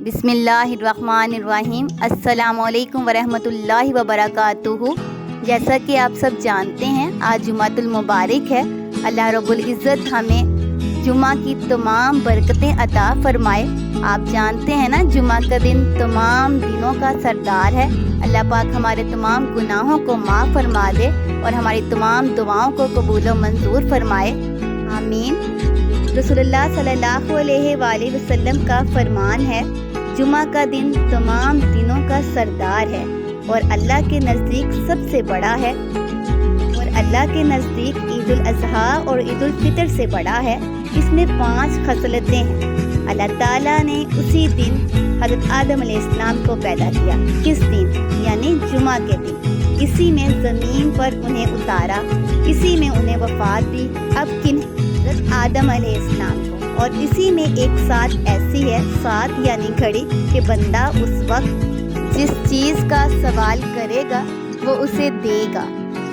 बिस्मिल्लाहिर्रहमानिर्रहीम। अस्सलाम वालेकुम वरहमतुल्लाहि वबरकातुहू। जैसा कि आप सब जानते हैं, आज जुमातुल मुबारक है। अल्लाह रब्बुल इज़्ज़त हमें जुमा की तमाम बरकतें अता फरमाए। आप जानते हैं ना, जुमा का दिन तमाम दिनों का सरदार है। अल्लाह पाक हमारे तमाम गुनाहों को माफ़ फरमा दे और हमारी तमाम दुआओं को कबूल व मंजूर फरमाए, आमीन। रसूलुल्लाह सल्लल्लाहु अलैहि वसल्लम का फरमान है, जुमा का दिन तमाम दिनों का सरदार है और अल्लाह के नज़दीक सबसे बड़ा है, और अल्लाह के नज़दीक ईद उल अज़हा और ईद उल फितर से बड़ा है। इसमें 5 खसलतें हैं। अल्लाह ताला ने उसी दिन हज़रत आदम अलैहिस्सलाम को पैदा किया। किस दिन? यानी जुमा के दिन। इसी में ज़मीन पर उन्हें उतारा, इसी में उन्हें वफ़ात दी। अब किन? हज़रत आदम अलैहिस्सलाम को। और इसी में एक साथ ऐसी है, साथ यानी घड़ी, कि बंदा उस वक्त जिस चीज़ का सवाल करेगा वो उसे देगा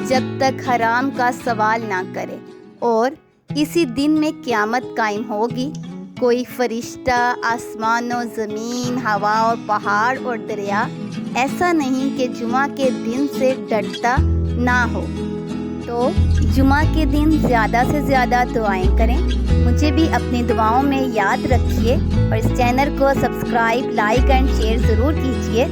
जब तक हराम का सवाल ना करे। और इसी दिन में क़यामत कायम होगी। कोई फरिश्ता, आसमान और ज़मीन, हवा और पहाड़ और दरिया ऐसा नहीं कि जुमा के दिन से डरता ना हो। तो जुमा के दिन ज़्यादा से ज़्यादा दुआएं करें। मुझे भी अपनी दुआओं में याद रखिए और इस चैनल को सब्सक्राइब, लाइक एंड शेयर ज़रूर कीजिए।